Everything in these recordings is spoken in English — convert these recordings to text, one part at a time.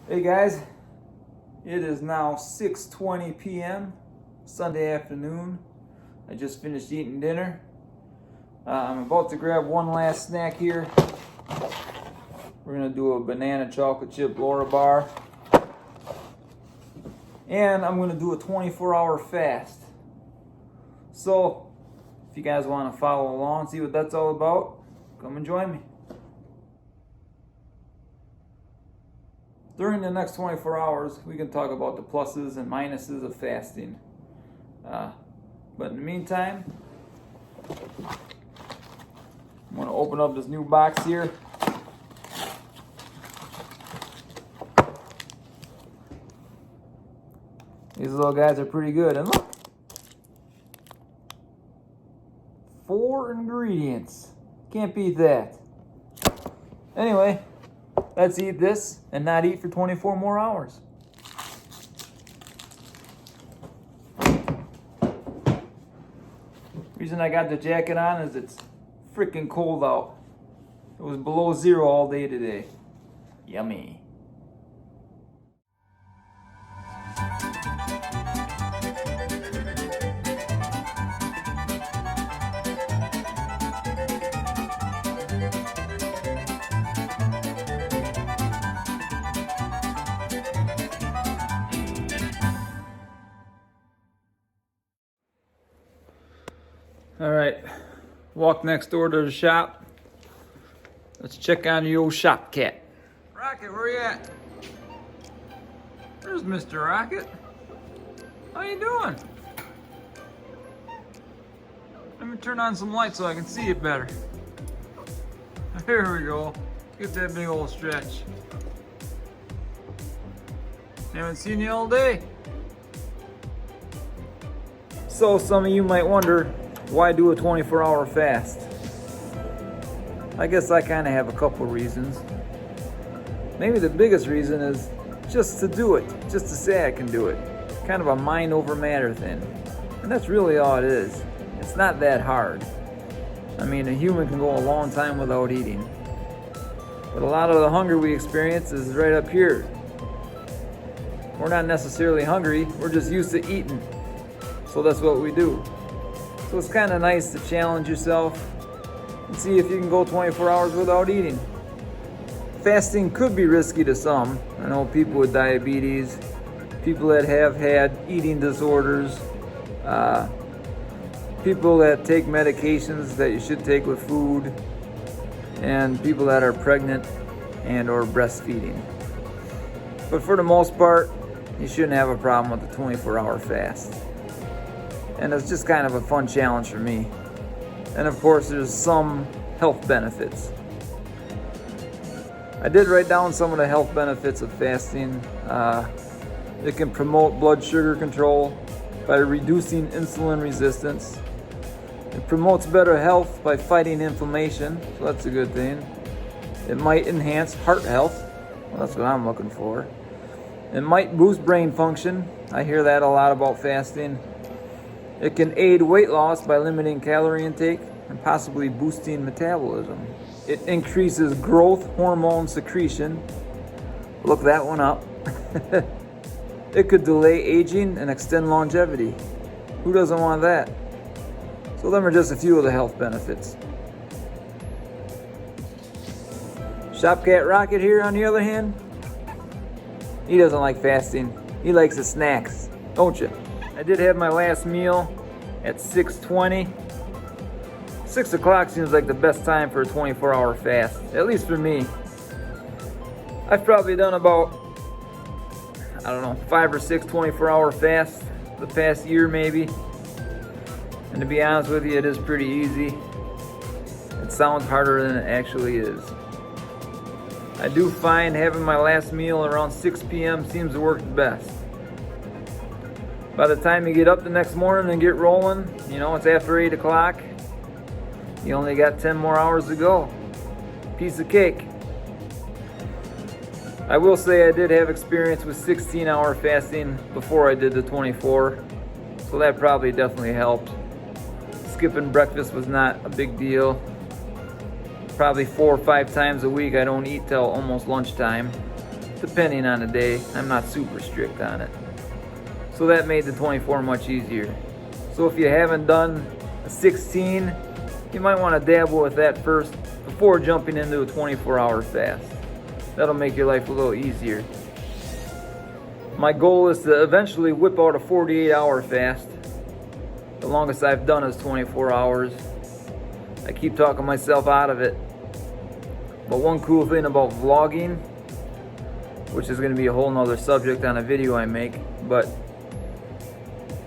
Hey guys, it is now 6:20 p.m. Sunday afternoon. I just finished eating dinner. I'm about to grab one last snack here. We're gonna do a banana chocolate chip Laura bar. And I'm gonna do a 24-hour fast. So, if you guys wanna follow along, see what that's all about, come and join me. During the next 24 hours, we can talk about the pluses and minuses of fasting. But in the meantime, I'm going to open up this new box here. These little guys are pretty good. And look, 4 ingredients. Can't beat that. Anyway, let's eat this and not eat for 24 more hours. Reason I got the jacket on is it's freaking cold out. It was below 0 all day today. Yummy. All right, walk next door to the shop. Let's check on the old shop cat. Rocket, where you at? There's Mr. Rocket. How you doing? Let me turn on some lights so I can see it better. There we go. Get that big old stretch. Haven't seen you all day. So some of you might wonder, why do a 24-hour fast? I guess I kind of have a couple reasons. Maybe the biggest reason is just to do it, just to say I can do it. Kind of a mind over matter thing. And that's really all it is. It's not that hard. I mean, a human can go a long time without eating. But a lot of the hunger we experience is right up here. We're not necessarily hungry, we're just used to eating. So that's what we do. So it's kind of nice to challenge yourself and see if you can go 24 hours without eating. Fasting could be risky to some. I know people with diabetes, people that have had eating disorders, people that take medications that you should take with food, and people that are pregnant and or breastfeeding. But for the most part, you shouldn't have a problem with the 24-hour fast. And it's just kind of a fun challenge for me. And of course, there's some health benefits. I did write down some of the health benefits of fasting. It can promote blood sugar control by reducing insulin resistance. It promotes better health by fighting inflammation, so that's a good thing. It might enhance heart health. Well, that's what I'm looking for. It might boost brain function. I hear that a lot about fasting. It can aid weight loss by limiting calorie intake and possibly boosting metabolism. It increases growth hormone secretion. Look that one up. It could delay aging and extend longevity. Who doesn't want that? So them are just a few of the health benefits. Shopcat Rocket here, on the other hand, he doesn't like fasting. He likes the snacks, don't you? I did have my last meal at 6:20. 6 o'clock seems like the best time for a 24-hour fast, at least for me. I've probably done about, 5 or 6 24-hour fasts the past year maybe. And to be honest with you, it is pretty easy. It sounds harder than it actually is. I do find having my last meal around 6 p.m. seems to work the best. By the time you get up the next morning and get rolling, it's after 8 o'clock. You only got 10 more hours to go. Piece of cake. I will say I did have experience with 16-hour fasting before I did the 24, so that probably definitely helped. Skipping breakfast was not a big deal. Probably 4 or 5 times a week I don't eat till almost lunchtime. depending on the day. I'm not super strict on it. So that made the 24 much easier. So if you haven't done a 16, you might want to dabble with that first before jumping into a 24-hour fast. That'll make your life a little easier. My goal is to eventually whip out a 48-hour fast. The longest I've done is 24 hours. I keep talking myself out of it. But one cool thing about vlogging, which is going to be a whole nother subject on a video I make, but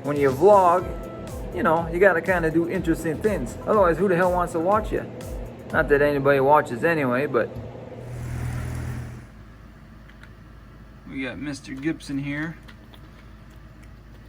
when you vlog, you know, you got to kind of do interesting things. Otherwise, who the hell wants to watch you? Not that anybody watches anyway, but... We got Mr. Gibson here,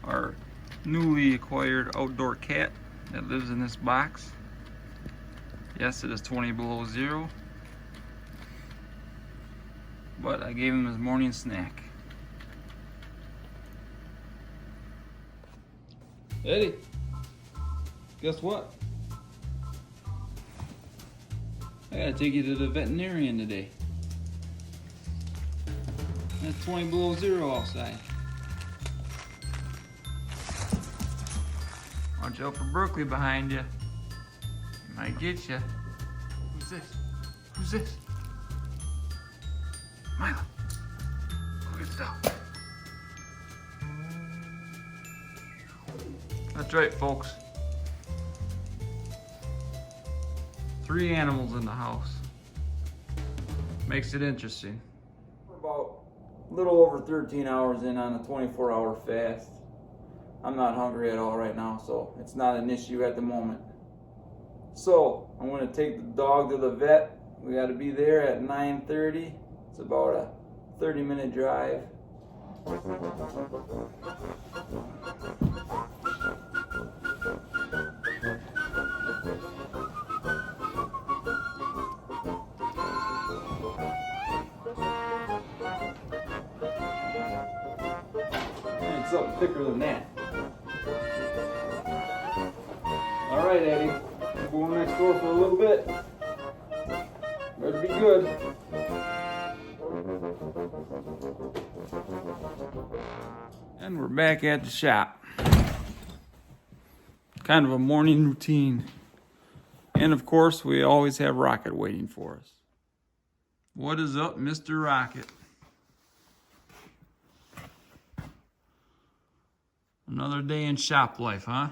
our newly acquired outdoor cat that lives in this box. Yes, it is 20 below zero, but I gave him his morning snack. Eddie, guess what? I gotta take you to the veterinarian today. It's 20 below zero outside. Watch out for Berkeley behind you. He might get you. Who's this? Who's this? Mila. Go get the dog. That's right, folks. 3 animals in the house. Makes it interesting. We're about a little over 13 hours in on a 24-hour fast. I'm not hungry at all right now, so it's not an issue at the moment. So I'm going to take the dog to the vet. We got to be there at 9:30. It's about a 30-minute drive. Something thicker than that. All right, Eddie. I'm going next door for a little bit. Better be good. And we're back at the shop. Kind of a morning routine. And of course, we always have Rocket waiting for us. What is up, Mr. Rocket? Another day in shop life, huh?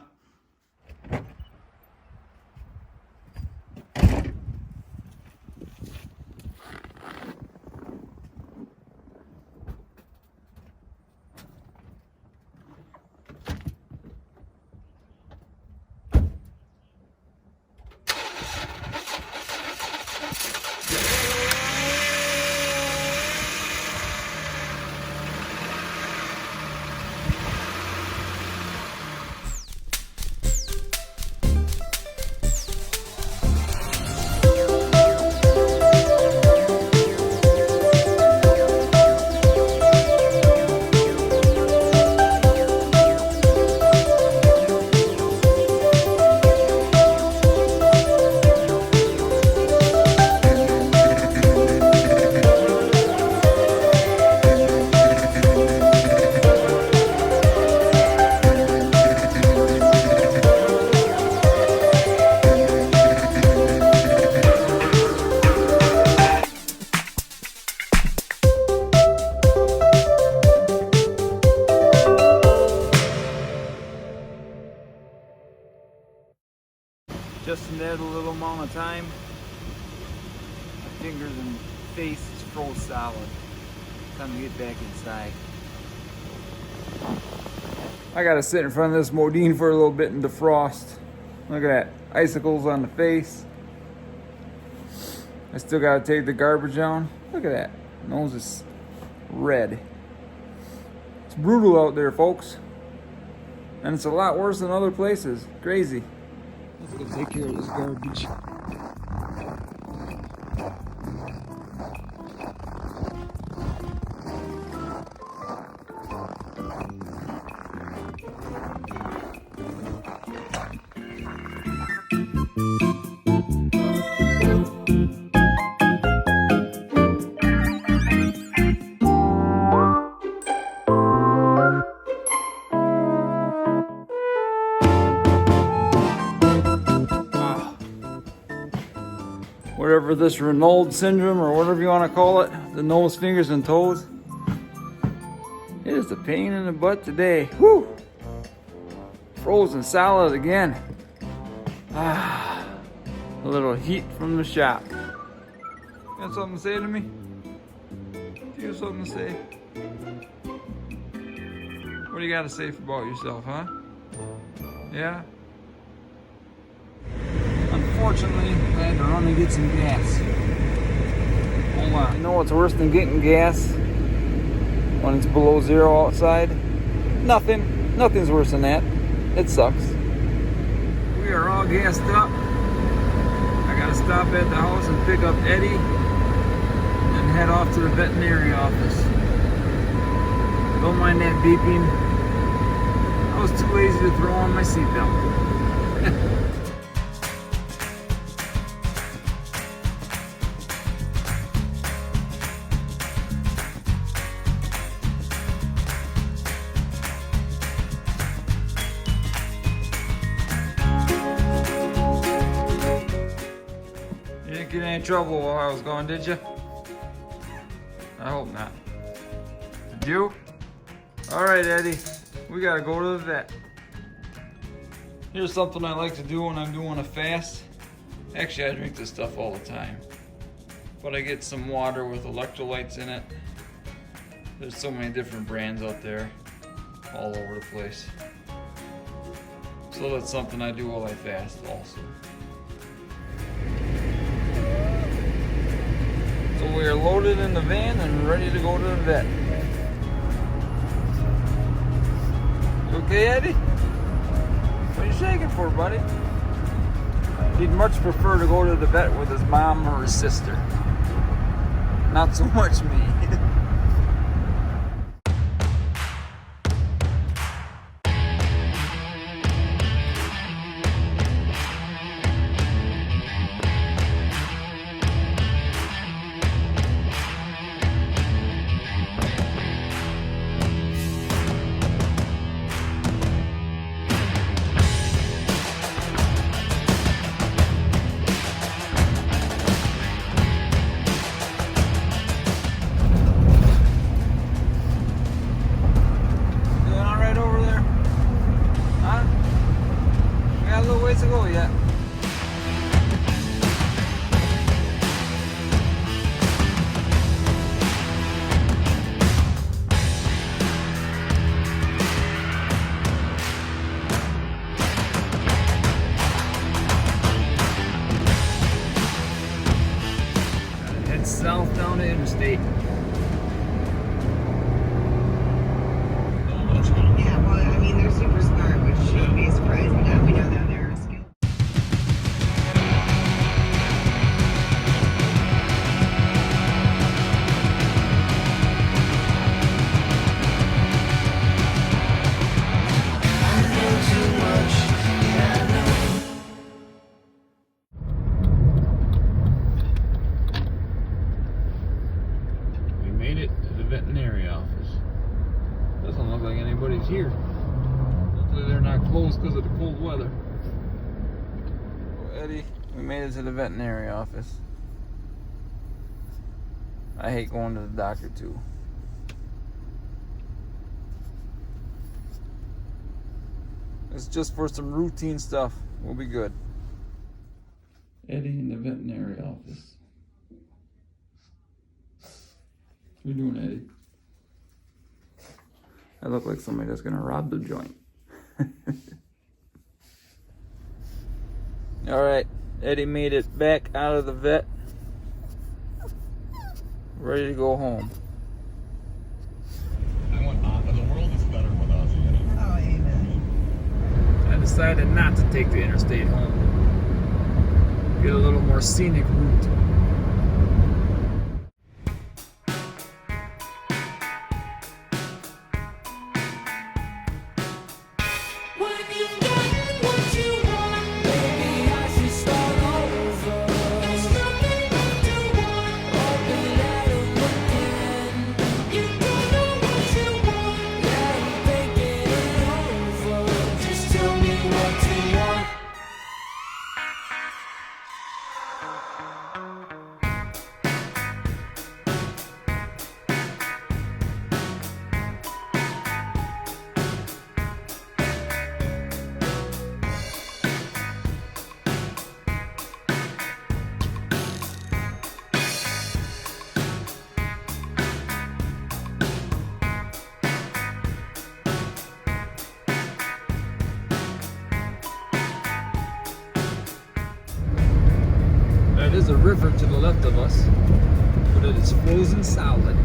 Just in that little amount of time, my fingers and face is froze solid. Time to get back inside. I gotta sit in front of this Modine for a little bit and defrost. Look at that, icicles on the face. I still gotta take the garbage down. Look at that, nose is red. It's brutal out there, folks. And it's a lot worse than other places. Crazy. Let's go take care of this garbage. whatever this Renault syndrome or whatever you want to call it, the nose, fingers, and toes. It is a pain in the butt today. Whew! Frozen solid again. Ah, a little heat from the shop. You got something to say to me? Do you have something to say? What do you got to say about yourself, huh? Yeah? Unfortunately, I had to run and get some gas. Hold on. You know what's worse than getting gas when it's below zero outside? Nothing. Nothing's worse than that. It sucks. We are all gassed up. I gotta stop at the house and pick up Eddie and head off to the veterinary office. Don't mind that beeping. I was too lazy to throw on my seatbelt. You didn't get any trouble while I was gone, did you? I hope not. Did you? Alright, Eddie. We gotta go to the vet. Here's something I like to do when I'm doing a fast. Actually, I drink this stuff all the time. But I get some water with electrolytes in it. There's so many different brands out there, all over the place. So that's something I do while I fast also. So we are loaded in the van and ready to go to the vet. You okay, Eddie? What are you shaking for, buddy? He'd much prefer to go to the vet with his mom or his sister. Not so much me. Ways to go yet. Head south down the interstate. Yeah, well, I mean, they're super smart, which shouldn't be surprising that we know that. Made it to the veterinary office. Doesn't look like anybody's here. Hopefully they're not closed because of the cold weather. Well, Eddie, we made it to the veterinary office. I hate going to the doctor too. It's just for some routine stuff. We'll be good. Eddie in the veterinary office. What are you doing, Eddie? I look like somebody that's gonna rob the joint. Alright, Eddie made it back out of the vet. Ready to go home. And whatnot, but the world is better with us in it. Oh, amen. I decided not to take the interstate home. Get a little more scenic route. a river to the left of us, but it is frozen solid.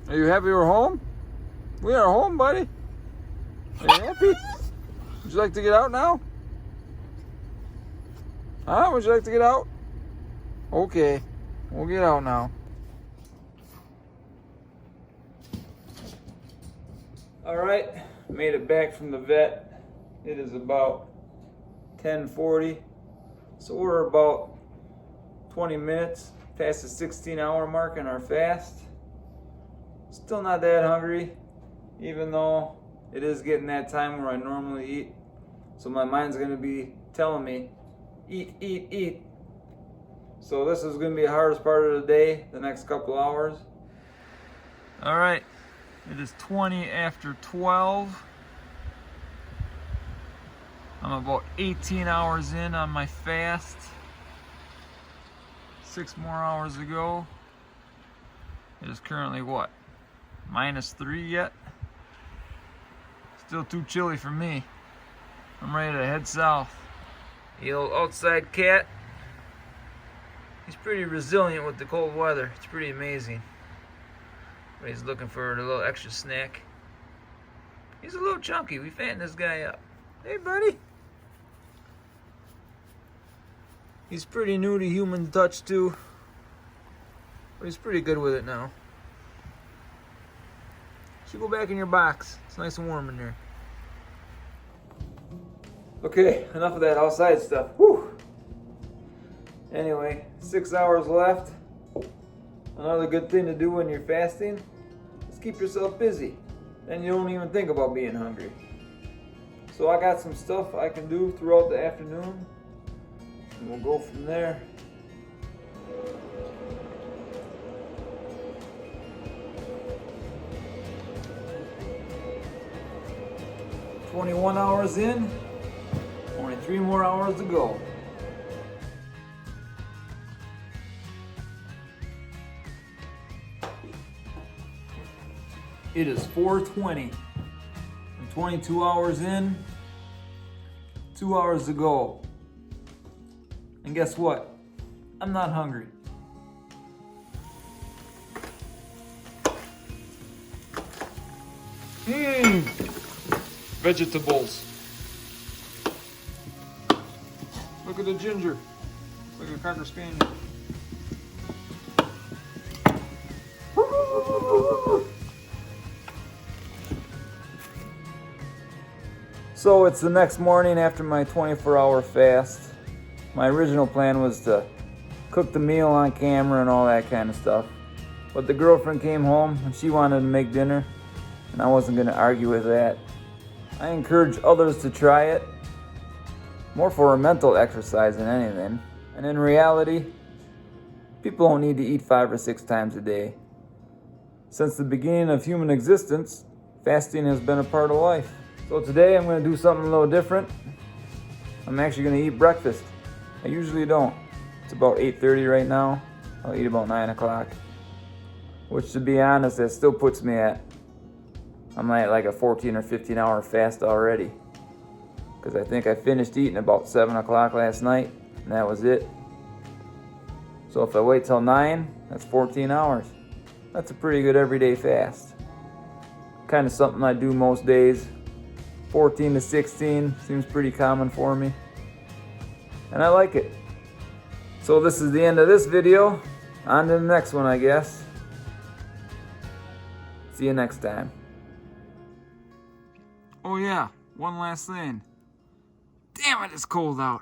Are you happy we're home? We are home, buddy. Are you happy? Would you like to get out now? Huh? Would you like to get out? Okay, we'll get out now. All right, made it back from the vet. It is about 10:40, so we're about 20 minutes past the 16-hour mark in our fast. Still not that hungry, even though it is getting that time where I normally eat. So my mind's gonna be telling me, eat, eat, eat. So this is gonna be the hardest part of the day, the next couple hours. All right, it is 20 after 12. I'm about 18 hours in on my fast. 6 more hours to go. It is currently what? -3 yet. Still too chilly for me. I'm ready to head south. The old outside cat. He's pretty resilient with the cold weather. It's pretty amazing. But he's looking for a little extra snack. He's a little chunky. We fatten this guy up. Hey, buddy. He's pretty new to human touch too. But he's pretty good with it now. Should go back in your box. It's nice and warm in there. Okay, enough of that outside stuff. Whew. Anyway, 6 hours left. Another good thing to do when you're fasting is keep yourself busy. Then you don't even think about being hungry. So I got some stuff I can do throughout the afternoon, and we'll go from there. "21 hours in, only 3 more hours to go." It is 4:20. I'm 22 hours in, 2 hours to go. And guess what? I'm not hungry. Vegetables. Look at the ginger. Look at the Cocker Spaniel. So it's the next morning after my 24-hour fast. My original plan was to cook the meal on camera and all that kind of stuff. But the girlfriend came home and she wanted to make dinner, and I wasn't going to argue with that. I encourage others to try it, more for a mental exercise than anything. And in reality, people don't need to eat 5 or 6 times a day. Since the beginning of human existence, fasting has been a part of life. So today I'm going to do something a little different. I'm actually going to eat breakfast. I usually don't. It's about 8:30 right now. I'll eat about 9 o'clock. Which, to be honest, that still puts me at, I'm at like a 14 or 15 hour fast already. Because I think I finished eating about 7 o'clock last night, and that was it. So if I wait till 9, that's 14 hours. That's a pretty good everyday fast. Kind of something I do most days. 14 to 16 seems pretty common for me. And I like it. So this is the end of this video. On to the next one, I guess. See you next time. Oh yeah, one last thing. Damn it, it's cold out.